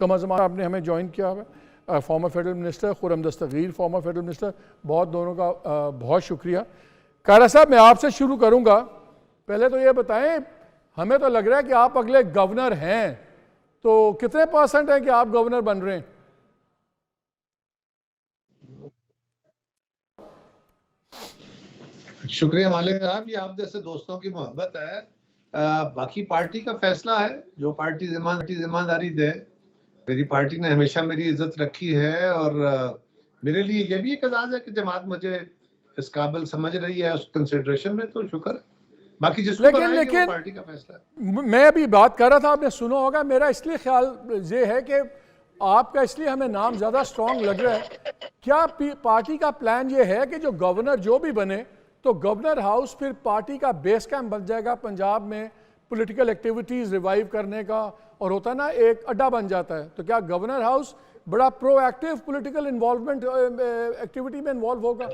कमर आपने हमें ज्वाइन किया है, फॉर्मर फेडरल मिनिस्टर, खुर्रम दस्तगीर फॉर्मर फेडरल मिनिस्टर, बहुत दोनों का बहुत शुक्रिया। कायरा साहब मैं आपसे शुरू करूंगा, पहले तो ये बताएं, हमें तो लग रहा है कि आप अगले गवर्नर हैं, तो कितने % हैं कि आप गवर्नर बन रहे हैं? शुक्रिया मालिक साहब, ये आप जैसे दोस्तों की मोहब्बत है। बाकी पार्टी का फैसला है, जो पार्टी जिम्मेदारी दे। मेरी पार्टी ने हमेशा मेरी इज्जत रखी है और मेरे लिए ये भी एक एजाज है कि जमात मुझे इस काबिल समझ रही है उस कंसिडरेशन में, तो शुक्र। बाकी जिसको बनाएंगे वो पार्टी का फैसला है। मैं अभी बात कर रहा था, आपने सुना होगा, मेरा इसलिए ख्याल ये है कि आपका इसलिए हमें नाम ज़्यादा स्ट्रांग लग रहा है। क्या पार्टी का प्लान ये है कि जो गवर्नर जो भी बने तो गवर्नर हाउस फिर पार्टी का बेस कैंप बन जाएगा पंजाब में, पॉलिटिकल एक्टिविटीज़ रिवाइव करने का, और होता ना एक अड्डा बन जाता है। तो क्या गवर्नर हाउस बड़ा प्रोएक्टिव पॉलिटिकल इन्वॉल्वमेंट एक्टिविटी में इन्वॉल्व होगा?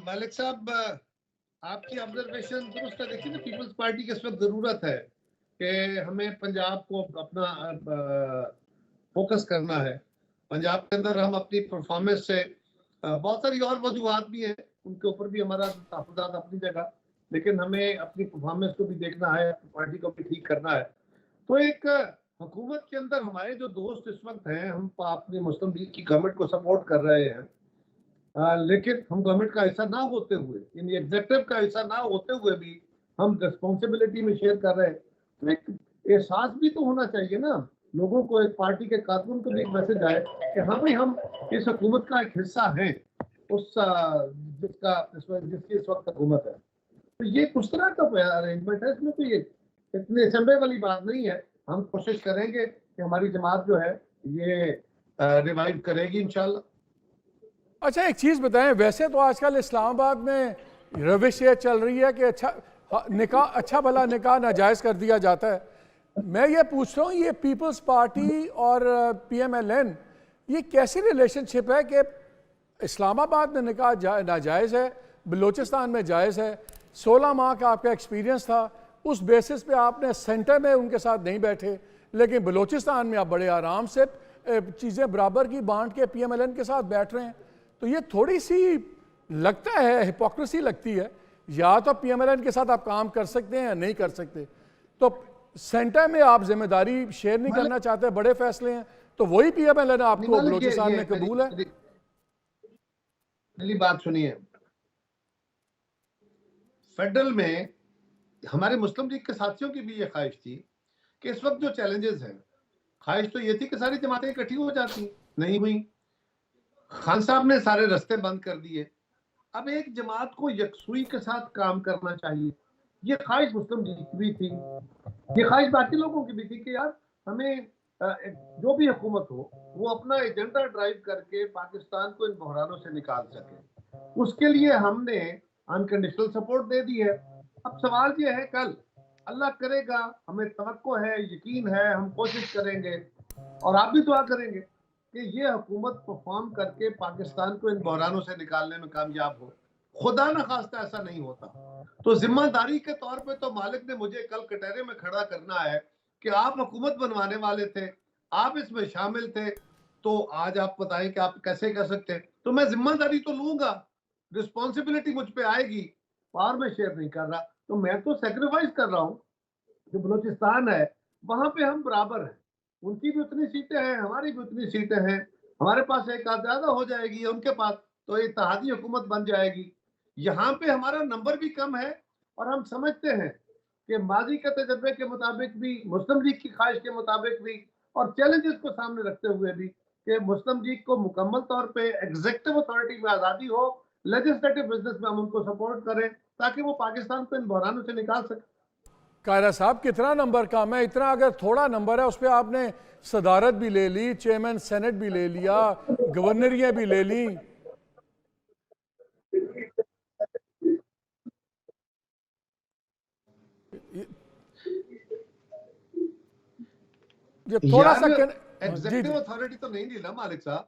मालिक साहब, आपकी ऑब्जर्वेशन दुरुस्त है। देखिए ना, पीपल्स पार्टी की इस वक्त जरूरत है कि हमें पंजाब को अपना फोकस करना है। पंजाब के अंदर हम अपनी परफॉर्मेंस से, बहुत सारी और वजूहत भी हैं, उनके ऊपर भी हमारा तहफ़्फ़ुज़ात अपनी जगह, लेकिन हमें अपनी परफॉर्मेंस को भी देखना है, पार्टी को भी ठीक करना है। तो एक हुकूमत के अंदर हमारे जो दोस्त इस वक्त हैं, हम अपनी मुस्लिम लीग की गवर्नमेंट को सपोर्ट कर रहे हैं, लेकिन हम गवर्नमेंट का हिस्सा ना होते हुए, यानी एग्जीक्यूटिव का हिस्सा ना होते हुए भी हम रिस्पॉन्सिबिलिटी में शेयर कर रहे हैं। तो एक एहसास भी तो होना चाहिए ना लोगों को, एक पार्टी के कारकुन को भी एक मैसेज आए कि हाँ भाई, हम इस हुकूमत का एक हिस्सा हैं, उस जिसकी इस वक्त हुकूमत है। तो ये कुछ तरह का अरेंजमेंट है, इसमें तो ये इतने चंबे वाली बात नहीं है। हम कोशिश करेंगे कि हमारी जमात जो है ये रिवाइव करेगी इंशाल्लाह। अच्छा एक चीज़ बताएं, वैसे तो आजकल इस्लामाबाद में रविश ये चल रही है कि अच्छा भला निकाह नाजायज़ कर दिया जाता है। मैं ये पूछ रहा हूँ, ये पीपल्स पार्टी और PMLN, ये कैसी रिलेशनशिप है कि इस्लामाबाद में निकाह नाजायज़ है, बलूचिस्तान में जायज़ है? 16 माह का आपका एक्सपीरियंस था, उस बेसिस पे आपने सेंटर में उनके साथ नहीं बैठे, लेकिन बलूचिस्तान में आप बड़े आराम से चीज़ें बराबर की बांट के PMLN के साथ बैठ रहे हैं। तो ये थोड़ी सी लगता है हिपोक्रेसी लगती है। या तो PMLN के साथ आप काम कर सकते हैं या नहीं कर सकते। तो सेंटर में आप जिम्मेदारी शेयर नहीं करना चाहते, बड़े फैसले हैं, तो वही PMLN आपको बलूचिस्तान में कबूल है? मेरी बात सुनिए, फेडरल में हमारे मुस्लिम लीग के साथियों की भी ये ख्वाहिश थी कि इस वक्त जो चैलेंजेस हैं, ख्वाहिश तो ये थी कि सारी जमातें इकट्ठी हो जाती, नहीं हुई। खान साहब ने सारे रास्ते बंद कर दिए। अब एक जमात को यकसुई के साथ काम करना चाहिए, ये ख्वाहिश मुस्लिम लीग की भी थी, ये ख्वाहिश बाकी लोगों की भी थी कि यार हमें जो भी हुकूमत हो वो अपना एजेंडा ड्राइव करके पाकिस्तान को इन बहरानों से निकाल सके। उसके लिए हमने अनकंडीशनल सपोर्ट दे दी है। अब सवाल ये है, कल अल्लाह करेगा, हमें तवक्को है, यकीन है, हम कोशिश करेंगे और आप भी दुआ करेंगे कि ये हुकूमत परफॉर्म करके पाकिस्तान को इन बहरानों से निकालने में कामयाब हो। खुदा न खास्ता ऐसा नहीं होता तो जिम्मेदारी के तौर पे तो मालिक ने मुझे कल कटहरे में खड़ा करना है कि आप हुकूमत बनवाने वाले थे, आप इसमें शामिल थे, तो आज आप बताएं कि आप कैसे कर सकते हैं। तो मैं जिम्मेदारी तो लूंगा, रिस्पॉन्सिबिलिटी मुझ पे आएगी, पावर में शेयर नहीं कर रहा। तो मैं तो सेक्रीफाइस कर रहा हूँ। जो बलूचिस्तान है वहां पे हम बराबर हैं, उनकी भी उतनी सीटें हैं, हमारी भी उतनी सीटें हैं, हमारे पास एक आध ज्यादा हो जाएगी उनके पास, तो इत्तेहादी हुकूमत बन जाएगी। यहाँ पे हमारा नंबर भी कम है और हम समझते हैं कि माजी के तजर्बे के मुताबिक भी, मुस्लिम लीग की ख्वाहिश के मुताबिक भी और चैलेंजेस को सामने रखते हुए भी कि मुस्लिम लीग को मुकम्मल तौर पे एग्जीक्यूटिव अथॉरिटी में आज़ादी हो, लेजिस्लेटिव बिजनेस में हम उनको सपोर्ट करें ताकि वो पाकिस्तान को इन बहरानों से निकाल सके। कायरा साहब कितना नंबर कम है? इतना अगर थोड़ा नंबर है उस पर आपने सदारत भी ले ली, चेयरमैन सेनेट भी ले लिया, गवर्नरियां भी ले ली। ये थोड़ा सा एग्जीक्यूटिव अथॉरिटी तो नहीं ली ना मालिक साहब।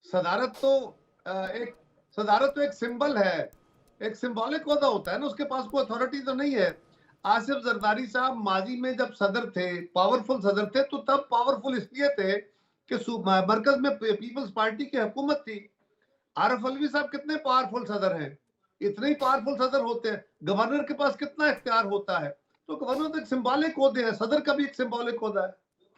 सदारत तो एक सिंबल है एक सिंबॉलिक ओहदा होता है ना, उसके पास कोई अथॉरिटी तो नहीं है। आसिफ जरदारी साहब माजी में जब सदर थे, पावरफुल सदर थे, तो तब पावरफुल इसलिए थे कि मरकज में पीपल्स पार्टी की हुकूमत थी। आरिफ अलवी साहब कितने पावरफुल सदर हैं, इतने ही पावरफुल सदर होते हैं, गवर्नर के पास कितना इख्तियार होता है। तो गवर्नर तो एक सिंबॉलिक ओहदे है, सदर का भी एक सिंबॉलिक ओहदा है।